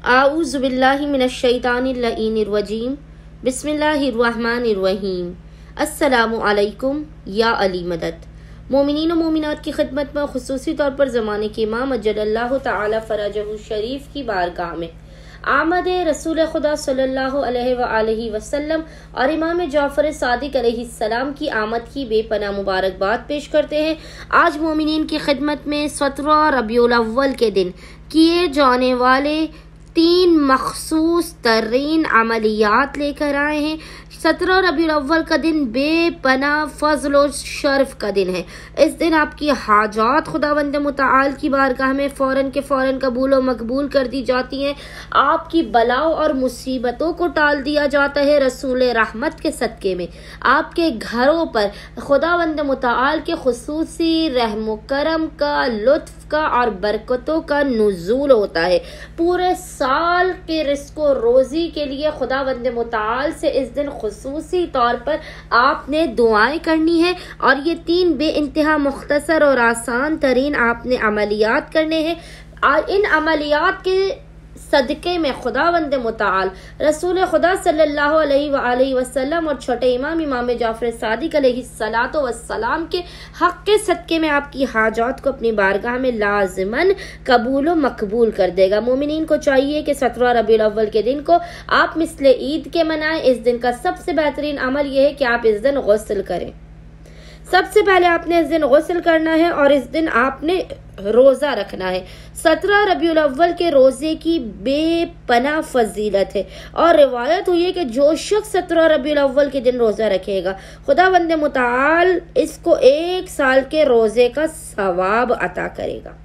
आऊज़ु बिल्लाहि मिनश शैतानिर रजीम। बिस्मिल्लाहिर्रहमानिर्रहीम। अस्सलामु अलैकुम या अली मदद। मोमिनीन व मोमिनात की खिदमत में खुसूसी तौर पर ज़माने के इमाम अज्जलल्लाहु तआला फ़रजहु शरीफ की बारगाह में आमद रसूल खुदा सल्लल्लाहु अलैहि वसल्लम और इमाम जाफ़र सादिक अलैहिस्सलाम की आमद की बेपनाह मुबारकबाद पेश करते हैं। आज मोमिनीन की खिदमत में 17 रबीउल अव्वल के दिन किए जाने वाले 3 मखसूस तरीन अमलियात लेकर आए हैं। 17 रबीउल अव्वल का दिन बेपनाह फजल और शर्फ का दिन है। इस दिन आपकी हाजात खुदावंद मुताल की बारगाह में फ़ौरन के फ़ौरन कबूल व मकबूल कर दी जाती हैं। आपकी बलाओं और मुसीबतों को टाल दिया जाता है रसूल रहमत के सदक़े में। आपके घरों पर खुदावंद मुताल के खुसूसी रहम करम का, लुत्फ़ का और बरकतों का नुज़ूल होता है। पूरे साल के रिज़्क़ रोज़ी के लिए खुदावंद मुताल से इस दिन खुसूसी तौर पर आपने दुआएं करनी है और ये 3 बेइंतहा मुख्तसर और आसान तरीन आपने अमलियात करने हैं। इन अमलियात के सदक़े में खुदावंद मुताल रसूल खुदा सल्लल्लाहु अलैहि वसल्लम और छोटे इमाम जाफ़र सादिक अलैहिस्सलातो वस्सलाम के हक़ के सदक़े में आपकी हाजात को अपनी बारगाह में लाज़िमन कबूल व मकबूल कर देगा। मोमिनीन को चाहिए कि 17 रबीउल अव्वल के दिन को आप मिसले ईद के मनाएं। इस दिन का सबसे बेहतरीन अमल यह है कि आप इस दिन गुस्ल करें। सबसे पहले आपने इस दिन गुस्ल करना है और इस दिन आपने रोज़ा रखना है। 17 रबीउल अव्वल के रोज़े की बेपनाह फजीलत है और रिवायत हुई है कि जो शख्स 17 रबीउल अव्वल के दिन रोज़ा रखेगा खुदावंद मुताल इसको 1 साल के रोज़े का सवाब अता करेगा।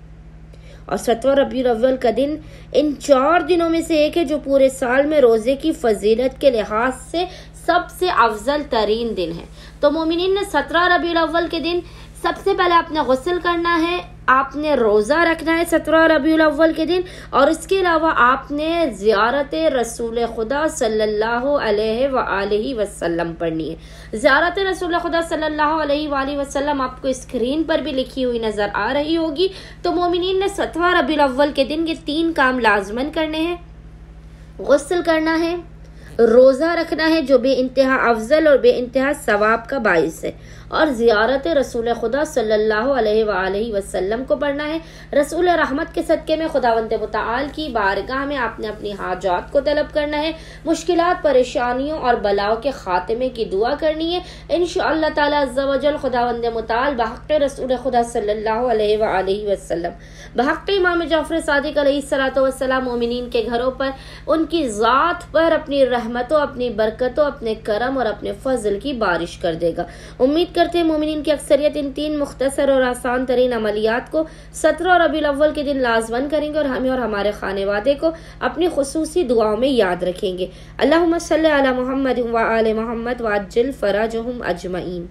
और 17 रबीउल अव्वल का दिन इन 4 दिनों में से एक है जो पूरे साल में रोज़े की फजीलत के लिहाज से सबसे अफजल तरीन दिन है। तो मोमिनीन ने 17 रबीउल अव्वल के दिन सबसे पहले आपने गुस्ल करना है, आपने रोज़ा रखना है 17 रबीउल अव्वल के दिन और इसके अलावा आपने ज़ियारत रसूल खुदा सल्लल्लाहु अलैहि वसल्लम पढ़नी है। ज़ियारत रसूल खुदा सल्लल्लाहु अलैहि वसल्लम आपको स्क्रीन पर भी लिखी हुई नज़र आ रही होगी। तो मोमिनीन ने 17 रबीउल अव्वल के दिन ये 3 काम लाजमन करने हैं। गुस्ल करना है, रोज़ा रखना है जो बेइंतहा अफजल और बेइंतहा सवाब का बाइस है और ज़ियारत रसूल खुदा सल्लल्लाहु अलैहि वसल्लम को पढ़ना है। रसूल रहमत के सदक़े में खुदावंद मुताल की बारगाह में आपने अपनी हाजात को तलब करना है। मुश्किलात, परेशानियों और बलाओं के खात्मे की दुआ करनी है। इंशाअल्लाह ताला अज़्ज़ा वजल खुदावंद मुताल बहक़ रसूल खुदा सल्लल्लाहु अलैहि वसल्लम, बहक़ इमाम जाफ़र सादिक अलैहिस्सलातो वस्सलाम मोमिनीन के घरों पर, उनकी ज़ात पर अपनी रहमतों, अपनी बरकतों, अपने करम और अपने फजल की बारिश कर देगा। उम्मीद करते हैं मोमिनीन की अक्सरियत इन 3 मुख्तसर और आसान तरीन अमलियात को 17 रबीउल अव्वल के दिन लाज़मन करेंगे और हमें और हमारे खानेवादे को अपनी खुसूसी दुआओं में याद रखेंगे। अल्लाहुम्मा सल्ली अला मुहम्मद व आले मुहम्मद व अज्जिल फ़रजहुम अजमईन।